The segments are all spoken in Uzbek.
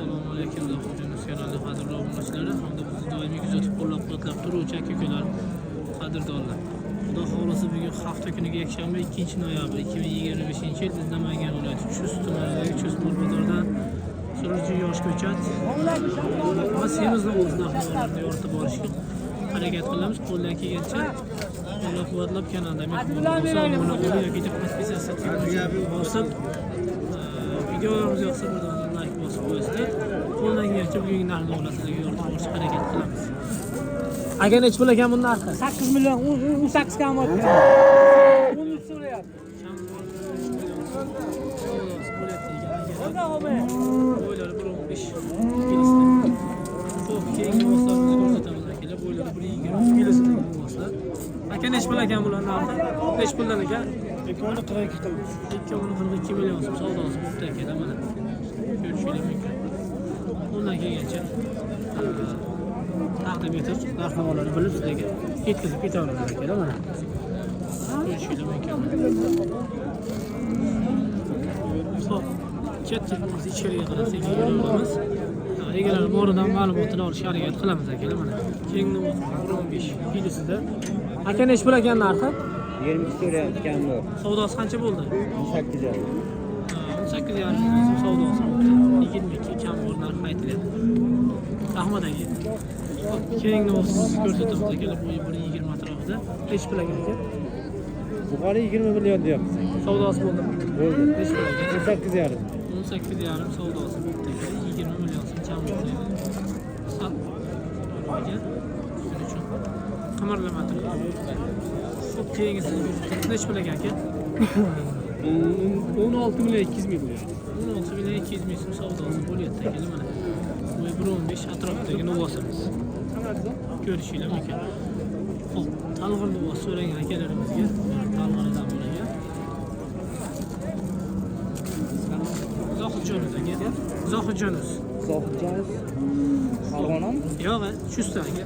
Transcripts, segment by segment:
Assalomu alaykum Zohidjonos kanali qadrli obunachilari hamda bizni doimiy kuzatib qo'llab-quvvatlab turuvchi aka-ukalar, qadrdonlar. Xudo xohlasa bugun hafta kuniga yakshanba 2-noyabr 2025-yil biz Namangan viloyati Chust tumanidagi Chust bozoridan suruvchi yosh ko'chat va semizning o'zini ahvollarida yoritib borishga harakat qilamiz. Qo'ldan kelgancha qo'llab-quvvatlab kanalda mehmon bo'lsa, obuna bo'ling yoki podpisatsiya bosib videolarimiz yoqsa birdan like bosib qo'yasizlar. Qo'ldan kelgancha bugungi narxni olasizlarga yoritib borishga harakat qilamiz. Aka nech pul ekan bunning narxi? 8 million, 18 kam oldi. 13 so'rayapti. Boylar 1.15 kilosi. Xo'p, keyingi boshlarimizni ko'rsatamiz akalar. Boylar 1.20 kilosi boshlar. Aka nech pul ekan bular narxi? Nech puldan ekan? Ekoni 42 tam. 2.42 million so'm savdosi bo'pti akalar mana. Ko'rishingiz mumkin. Bundan kelgancha taqdim etib, narx-navolarni bilib sizlarga yetkazib ketaveramiz akalar mana. Ko'rishingiz mumkin. Xo'p, chetimiz ichkariga qarab sekin yuraveramiz. Egalar boridan ma'lumotini olishga harakat qilamiz akalar mana. Keyingi 15 kilosida. Aka nech pul ekan narxi? 22 so'rayapti kam bor. Savdosi qancha bo'ldi? 18 yarim. 18 yarim savdosi bo'ldi. 22 kam bor narx aytilyapti. Rahmat aka. Keyingi ko'rsatamiz akalar, bu 1.20 atrofida. Nech pul ekan aka? Yuqori 20 million deyapti. Savdosi bo'ldi. Bo'ldi. Nech pul ekan? 18 yarim. 18 yarim savdosi bo'ldi. 20 million so'm kam bo'ldi. Sat. Shuning uchun qamarlama turibdi. Xo'p, keyingisi nech pul ekan aka? 16 million 200 ming bo'ladi. 16 million 200 ming so'm savdosi bo'lyapti akalar mana. Bu 1.15 atrofidagi novosimiz. Ko'rishingiz mumkin. Xo'p, talg'in novos so'ragan akalarimizga talg'inidan bo'lagan. Zohidjonos aka. Zohidjonos. Zohidjonos. Farg'onami? Yo'q, Chustdan aka.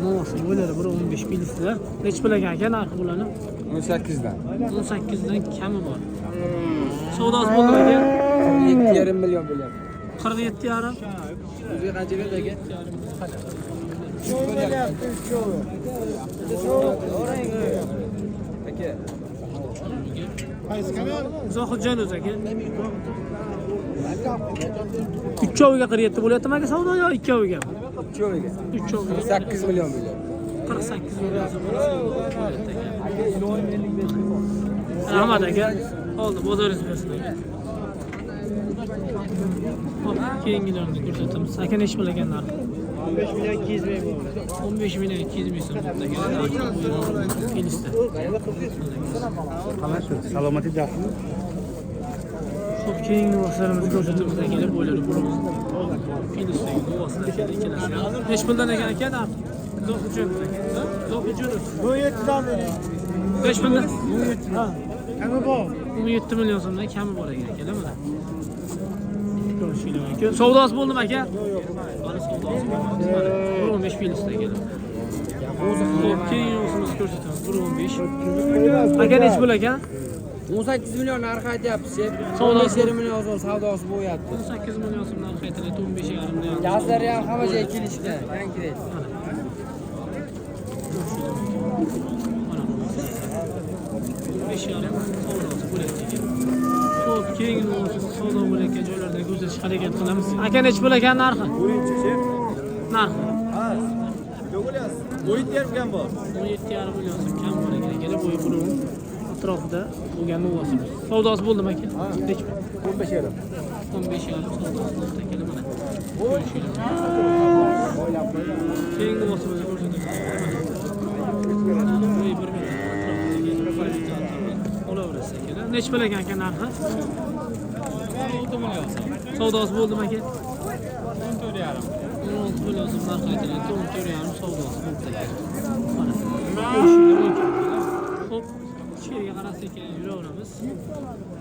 Novosi bo'ladi 1.15 kilosi. Nech pul ekan aka narxi bularni? 18 dan. 18 dan kami bor. Savdosi bo'ldimi aka? 7,5 million bo'lyapti. 47 yarim. O'ziga qancha berdi aka? Zohidjonos aka. Uchchoviga 47 bo'lyaptimi aka savdo yo ikkoviga? Uchchoviga. Uchchoviga 8 million bo'lyapti. 48 million so'm bo'lyapti aka. Rahmat aka. Oldi, bozoringiz bersin aka. Hop, keyingilarni ko'rsatamiz. Aka nech pul ekan narxi? 15 million 200 ming bo'ldi. 15 million 200 ming so'm bo'ldi aka. Kelishdi. Qanaqa shu? Salomatik dafmi? Xo'p, keyingi novoslarimizni ko'rsatamiz akalar. Bo'ylari burimiz. Kelishdi. Novoslar ikkalasi. Nech puldan ekan aka narxi? Zohidjonos aka. Zohidjonos. 17 dan bering. Nech puldan? 17. Ha. Kami bor. 17 million so'mdan kami bor ekan akalar mana. Ko'rishingiz mumkin. Savdosi bo'ldimi aka? Yo'q. Hali savdosi bo'lmadi. 1.15 kilosi ekan. Xo'p, keyin o'zimiz ko'rsatamiz. 1.15. Aka nech pul ekan? 18 million narx aytyapsiz. Savdosi 15 million so'm savdosi bo'lyapti. 18 million so'm narx aytilyapti. 15.5 million. Gazlari ham hamma joyga kelishdi. Yangi. 5.5 savdosi bo'lyapti ekan. Xo'p, keyingi savdo bo'layotgan joylarda ko'rsatishga harakat qilamiz. Aka nech pul ekan narxi? Narxi. Ha. Yo'q, 17 kam bor. 17.5 million so'm kam bor ekan akalar. Bo'yi burun atrofida bo'lgan novosimiz. Savdosi bo'ldimi aka? Ha. Nech pul? 15 yarim. 15.5 savdosi bo'ldi akalar mana. Ko'rishingiz mumkin. Keyingi novosimizni ko'rsatamiz. Bo'yi 1 metr atrofidagi olaverasiz akalar. Nech pul ekan aka narxi? 16 million so'm. Savdosi bo'ldimi aka? 16 million so'm narx aytilyapti. 14.5 savdosi bo'ldi aka. Mana. Ko'rishingiz mumkin. Xo'p, ichkariga qarasak yuraveramiz.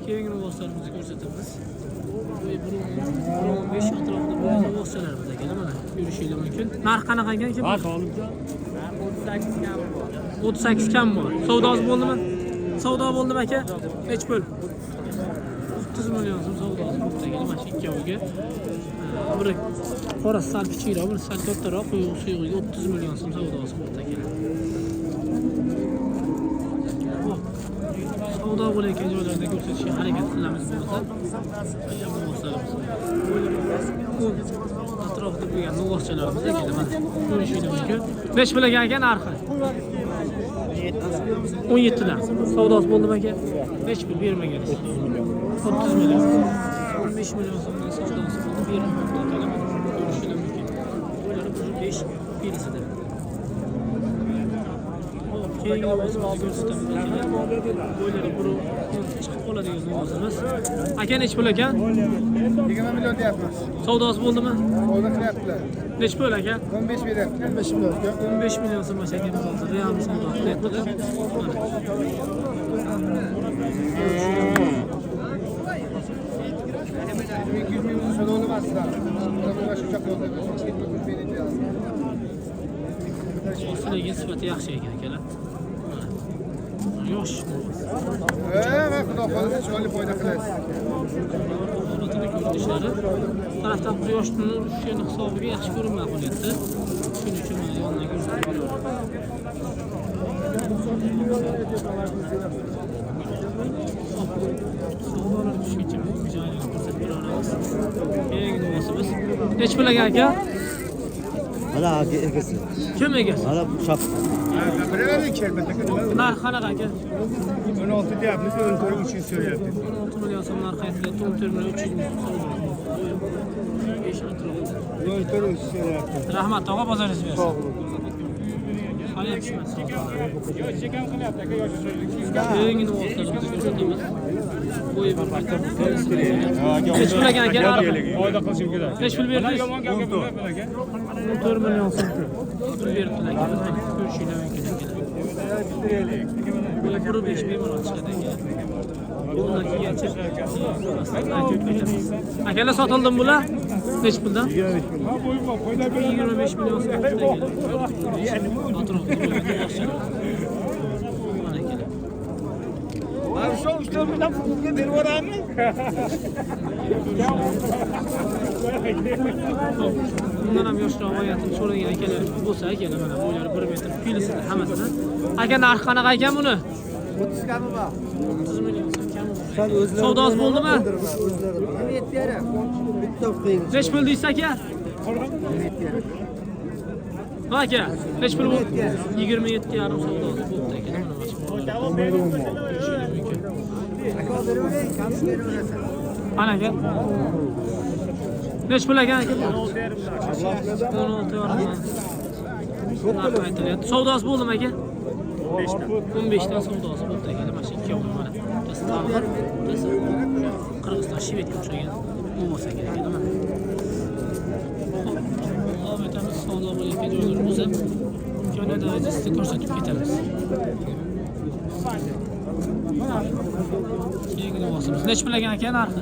Keyingi novoslarimizni ko'rsatamiz. 1.15 atrofida bo'lgan novosalarimiz akalar mana. Ko'rishingiz mumkin. Narx qanaqa ekan aka? 38 kam bor. Savdosi bo'ldimi? Savdo bo'ldimi aka? Nech pul? 30 milyon so'm savdosi bo'ldi ekan. Mana shu ikkoviga. Biri qorasi sal kichikroq, biri sal kattaroq, quyuq suyuqiga 30 milyon so'm savdosi bo'ldi ekan. Savdo bo'layotgan joylarda ko'rsatishga harakat qilamiz bo'lsa. Atrofda bo'lgan novvochalarimiz ekan, mana ko'rishingiz mumkin. 5 bilagan ekan narxi. 17 dan. Savdosi bo'ldimi aka? 5 pul bermagan. 30 million. 15 million so'mdan savdosi bo'ldi. Bermagan. Ko'rishingiz mumkin. Bular 5 pilisida. Keyingi o'zimizni ko'rsatamiz aka. Bo'ylari buru chiqib qoladigan novvosimiz. Aka nech pul ekan? 20 million deyapmiz. Savdosi bo'ldimi? Savdo qilyaptilar. Nech pul aka? 15 beryapti. 15 million. 15 million so'm akamiz hozir real savdo qilyaptilar. 200 million savdo olmasizlar. Bular shuncha qoldi. Hosilagi sifati yaxshi ekan akalar. Yosh. Xudo xohlasa chiroyli foyda qilasiz. Holatini ko'rinishlari tarafdan quyosh nuri tushgani hisobiga yaxshi ko'rinmay qolyapti. Shuning uchun men yondan ko'rsatib savdolar tushguncha joyini ko'rsatib beramiz. Keyingi novvosimiz. Nech pul aka? Hala egasi. Kim egasi? Hala chap. Bilaverdik kelmasa Narx qanaqa aka? 16 deyapmiz, 14 so'rayapti. 16 million so'm narx aytilyapti, 14 million 300 ming so'm. 14 so'rayapti. Rahmat, tog'a bozoringiz bersin. Hali yetishmadi. Keyingi novvoslarimizni ko'rsatamiz. Bo'yi bir metrdan nech pul ekan aka? Foyda qilishim kerak. Nech pul berdingiz? 14 million so'm pul beribdilar aka. Ko'rishingiz mumkin ekan. Bo'yi 1.5 bemalol chiqadi ekan. Bundan kelgancha akalar sotildimi bular? Nech puldan? 25 million so'm ekan. Atrofda bo'lgan novvochalar. Mana akalar. Shu 3 million pulga berib yuboramiz. Bundan ham yoshroq oyatini so'ragan akalar bo'lsa, akalar mana bo'ylari 1 metr pilisida hammasini. Aka narx qanaqa ekan buni? 30 kami bor. 30 million so'm kam. Sen o'zlari. Savdosi bo'ldimi? Yetyapti. Bitta qo'ying. Nech pul deysiz aka? Aka, nech pul bo'ldi? 27 yarim savdosi bo'ldi aka. Ana aka. Nech pul ekan aka? 16 yarim. Narx aytilyapti. Savdosi bo'ldimi aka? 15 dan savdosi bo'ldi aka. Mana shu ikkovi mana. Tasavvur. Qirg'iziston Shvedga o'xshagan bo'lsa kerak edi mana. Ometamiz savdo bo'layotgan joylar bo'lsa, joylarda sizga ko'rsatib ketamiz. Keyingi novvosimiz. Nech pul ekan aka narxi?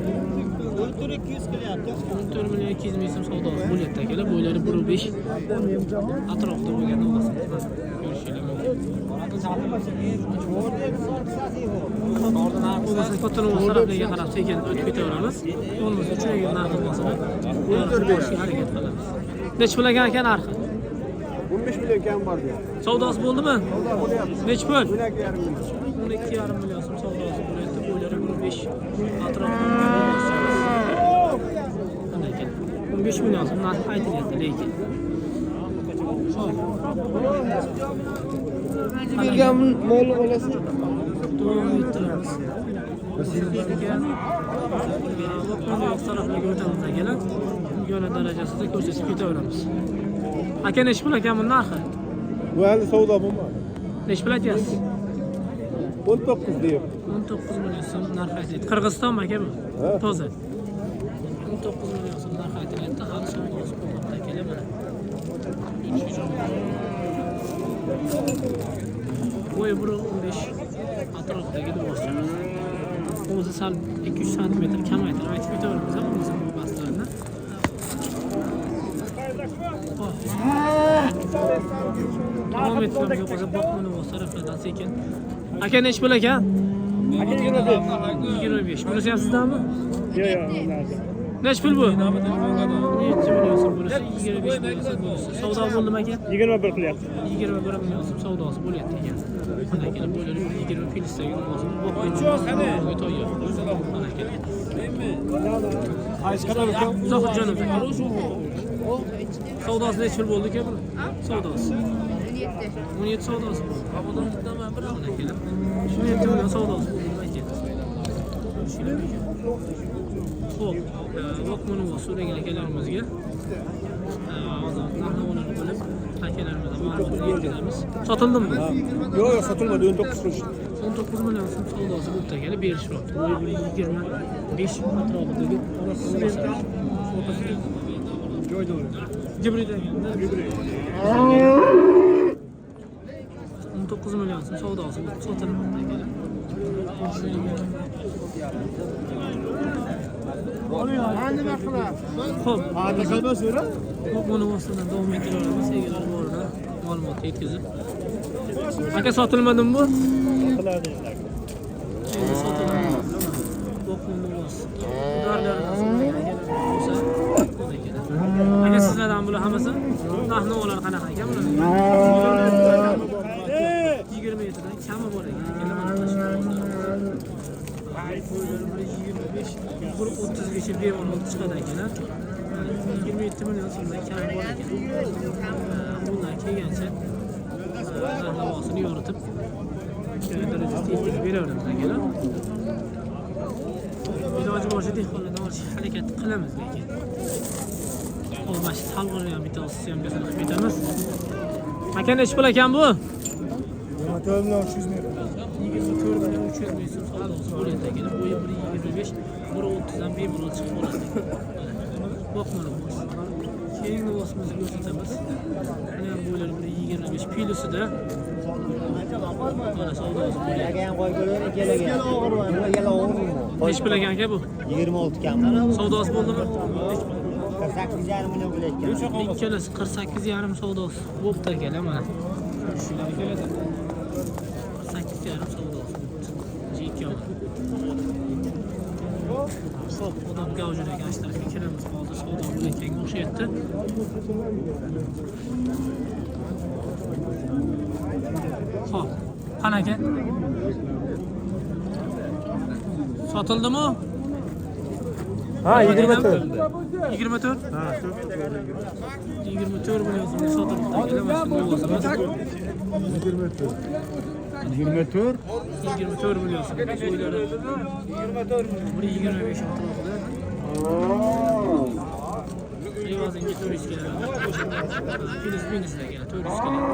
14 qilyapti. 14 million 200 ming so'm savdosi bo'lyapti akalar. Bo'ylari 1.5 atrofda bo'lgan novvosimiz. Ko'rishingiz mumkin. Bo'lmasa katta novvos taraflarga qarab sekin o'tib ketaveramiz. Bo'lmasa uchragan narxi bo'lsa, berishga harakat qilamiz. Nech pul ekan aka narxi? 15 million kam bor deyapti. Savdosi bo'ldimi? Nech pul? 12,5 million. 12,5 million so'm savdosi bo'lyapti. Bo'ylari 1.5 atrofda. 15 million so'm narx aytilyapti lekin. Kelgan molni olasiz. Davom ettiramiz. Taraflarga o'tamiz akalar. Imkoniyat darajasida ko'rsatib ketaveramiz. Aka nech pul ekan buni narxi? Bu hali savdo bo'lmadi. Nech pul aytyapsiz? 19 deyapti. 19 million so'm narx aytilyapti. Qirg'izistonmi aka bu? Toza. 19 million so'm narx aytilyapti. Hali savdosi bo'lmoqda akalar mana. Bo'yi 1.15 atrofidagi novvoslarimiz. O'zi sal 200 cm kamaytirib aytib ketaveramiz ham o'zi bu bahslarni. Davom ettiramiz bo'lsa boqma novvos taraflardan sekin. Aka nech pul ekan? 25. Bunisi ham sizdanmi? Neç pul bu? 17 milyon so'm bo'lsa, 25 milyon so'm bo'lsa. Savdo bo'ldimi aka? 21 qilyapti. 21 milyon so'm savdosi bo'lyapti ekan. Mana kelib bo'ylari 20 filistagi bo'lsin. Bu qo'ychi qani? To'yga. Mana kelib. Zohidjon aka. Savdosi necha pul bo'ldi aka bu? Savdosi. 17 savdosi. Mana kelib. 17 million savdosi bo'ldi aka. Xo'p, vaqtni so'ragan akalarimizga hozir narxlarni bilib, akalarimizga ma'lumot yetkazamiz. Sotildimi? Yo'q, sotilmadi, 19 kurush. 19 million so'm savdosi bo'ldi akala berishyapti. Bu 25 atrofidagi joyda gibrid ekanda. 19 million so'm savdosi bo'ldi, sotilmoqda akala. Xo'p, Hadi qilma so'ra. buni vositadan davom ettiraveramiz. Egalar borida ma'lumot yetkazib. Aka sotilmadimi bu? Qiladi. Endi sotiladi. Boqimni vos. Aka sizlardan bular hammasi narxni olar qanaqa ekan bular? 20 metrdan kami bor ekan. Bir 30 gacha bemalol chiqadi ekan. 27 million so'mdan kami bor ekan. Bundan kelgancha narxlamasini yoritib darajasida yetkazib beraveramiz akalar. Iloji boricha dehqonlardan olish harakat qilamiz lekin. Hozir mana shu talg'ini ham bitta olsa ham qilib ketamiz. Aka nechi pul ekan bu? 24 million 300 ming. 24 million 300 ming so'm savdosi bo'lyapti ekan. Bo'yi 1.25, 1.30 dan bemalol chiqib oladi. Boqmani bo'sh. Keyingi vosimizni ko'rsatamiz. Mana ham bo'ylari 1.25 pilusida. Mana savdosi bo'lyapti. Kelgan qo'y ko'rgan kelgan. Nima og'ir? Nechi pul ekan aka bu? 26 kam. Savdosi bo'ldimi? 48,5 million bo'layotgan. Ikkalasi 48,5 savdosi bo'pti akalar mana. Shular keladi. 48,5 savdosi bo'pti. Ikkalasi. Xo'p, odam gavjur ekan ishlarga kiramiz. Hozir savdo bo'layotganga o'xshayapti. Xo'p, qanaqa? Sotildimi? Ha, 24. 24? Ha, 24 million so'm sotilibdi. Kelamasiz bo'lsangiz. 24. 24 million so'm. Bo'ylari 1.25 atrofida. Evazinga 400 keladi. Minusda keladi, 400 keladi.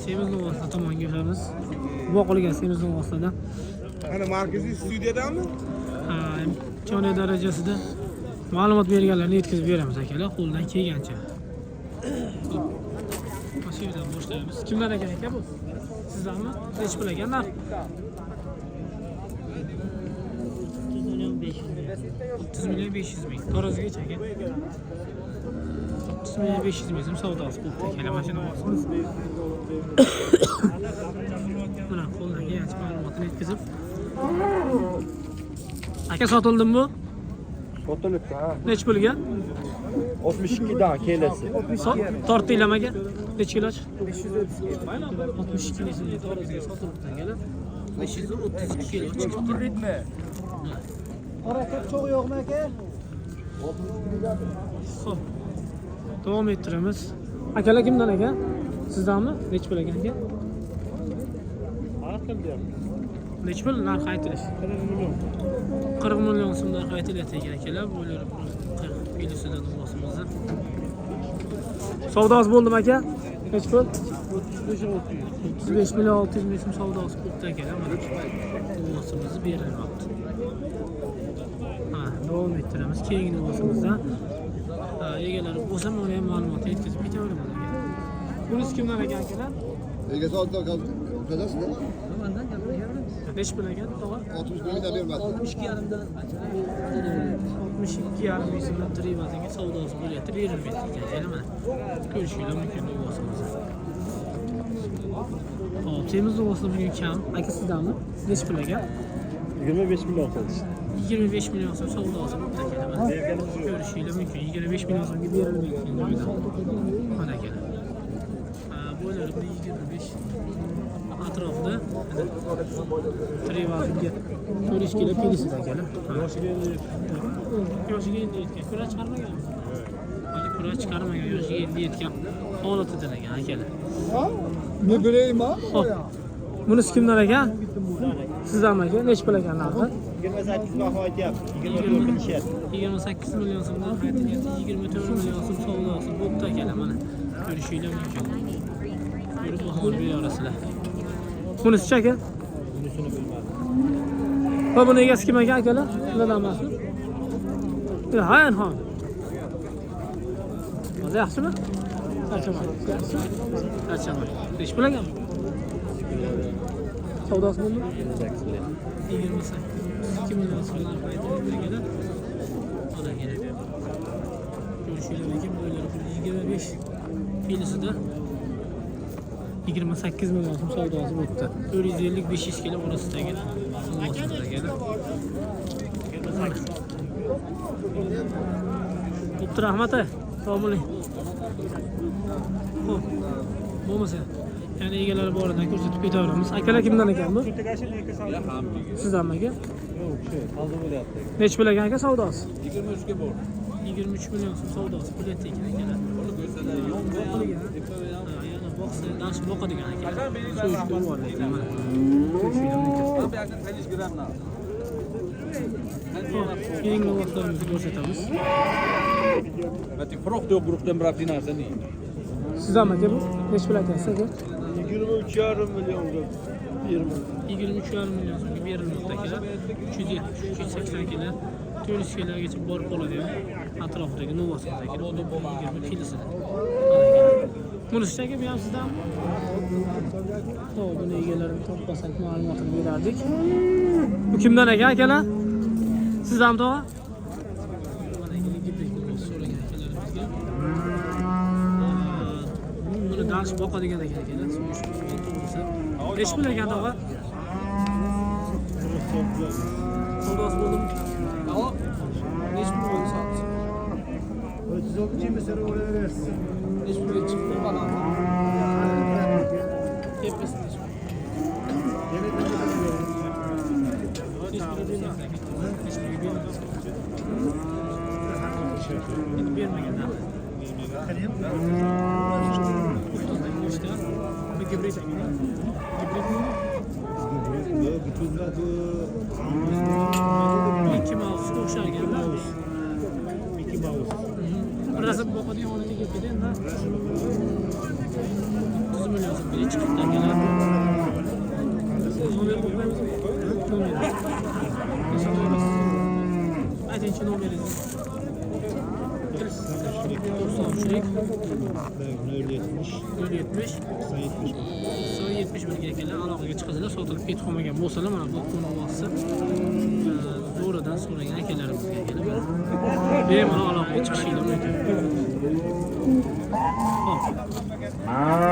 Semizli vosita tomonga o'tamiz. Boqilgan semizli vositadan. Ana markaziy studiyadami? Ha, imkoniyat darajasida ma'lumot berganlarni yetkazib beramiz akalar, qo'ldan kelgancha. Mashinadan boshlaymiz. Kimlar ekan aka bu? Sizlarmi? Nechi pul ekan narx? 30 million 500 ming. Tarozigacha aka. 30 million 500 ming so'm savdosi bo'ldi akalar mashina vosimiz. Mana qo'ldan kelgancha ma'lumotni yetkazib. Aka sotildimi bu? Sotilibdi, ha. Nechi pulga? 62 dan kelasi. Tortinglarmi aka? Nechi kilo? 532 kilo taroziga sotilibdi akalar. 532 kilo chiqibdi. Ritmi? Harakat cho'g' yo'qmi aka? Xo'p. Davom ettiramiz. Akalar kimdan aka? Sizdanmi? Nechi pul ekan aka? Nechi pul narx aytilish? 40 million so'm narx aytilyapti ekan akalar. Bo'ylari 40 kilodan vosimizni. Savdosi bo'ldimi aka? Nechi pul? 35 million 600 ming so'm savdosi bo'ldi akalar. Mana bu vosimizni berilmoqda. Ha, davom ettiramiz. Keyingi vosimizdan egalari bo'lsa mana ham ma'lumot yetkazib ketaveramiz aka. Bunisi kimdan ekan akalar? Egasi oldi qadasizlar? Nechi pul ekan? 60 mingdan bermadi. 62,5 ming so'mdan trivazinga savdosi bo'lyapti. Berilmayapti ekan akalar mana. Ko'rishinglar mumkin bu vosimizni. Hop, semiz olsa bugün kam. Aka sizdanmi? Necha pul aka? 25 milyon oldu. 25 milyon so'm savdo olsa bitta kelaman. Ko'rishinglar mumkin. 25 milyon so'mga berilmaydi joyda. Mana kelar. Bo'lar 25 atrofida Trevazga 4 kilo pelisida kelar. Yoshiga endi yetgan. Kura chiqarmagan. Hali kura chiqarmagan, yoshiga endi yetgan holatidan ekan akalar. Ne bileyim ha? Hop. Bunisi kimdan ekan? Sizdan aka, necha pul ekan narxi? 28 baho aytyapti. 24 qilishyapti. 28 million so'mdan aytilyapti, 24 million so'm savdosi bo'pti akalar, mana ko'rishinglar mumkin. Ko'rib bahoni berasizlar. Bunisi aka? Bunisini bilmadim. Va buni egasi kim ekan akalar? Ulardan emasmi? Hayan xon. Hozir yaxshimi? Charchaman. Charchaman. Necha pul ekan? Savdosi bo'ldimi? 28 milyon. 28. 2 million so'mdan aytilyapti. Mana kerak. Ko'rishinglar mumkin, bo'ylari 25 filisida 28 milyon so'm savdosi bo'pti. 450-500 kilo orasidagi bo'pti. Rahmat aka. Sog' bo'ling. Xo'p. Bo'lmasa yana egalari boridan ko'rsatib ketaveramiz. Akalar kimdan ekan bu? Sizdanmi aka? Yo'q, shu qoldi bo'lyapti. Necha pul ekan aka savdosi? 23 ga bor. 23 million so'm savdosi puleti ekan akalar. Yana boqsa, dash boqadigan akalar. So'yishga yuboriladi mana. Keyingi vaqtlarimizni ko'rsatamiz. Froq yo'q guruhdan bir hafta narsa deydi. Sizdanmi aka bu? Necha pul ekan aka? 23,5 milyon. 23,5 million so'mga berilmoqda akalar. 370-380 kilo 400 kilogacha borib qoladi ham. Atrofidagi Novosibdagi 20 kilosida. Bunisi aka bu ham sizdanmi? Xo'p, buni egalarini topmasak ma'lumotini berardik. Bu kimdan ekan akalar? Sizdanmi to'g'ri? Mana ekan so'ragan akalarimizga. Buni dash boqadigan ekan akalar. Necha pul ekan to'g'ri? Savdosi bo'ldimi? Necha pul bo'ldi savdosi? 36 mesela oraya versin. Necha pulga chiqdi banan? Tepasi necha pul? Necha pulga bermayapti? Necha pulga bermayapti? Endi bermagan-da. Bu gibrid ekan. Gibridmi? Mickey Mouse'ga o'xshar ekan-da. Mickey Mouse. Birasi boqadigan o'rniga ketdi endi. 30 million so'm biri chiqib kelgan. Nomer qo'ymaymiz. Nomer. Aytingchi nomeringizni. 93 070 171 ga kelgan aloqaga chiqasizlar, sotilib ketib qolmagan bo'lsalar mana bu qo'noq vaqtisi zo'ridan so'ragan akalarimizga kelib bemalol aloqaga chiqishinglar mumkin. Hop.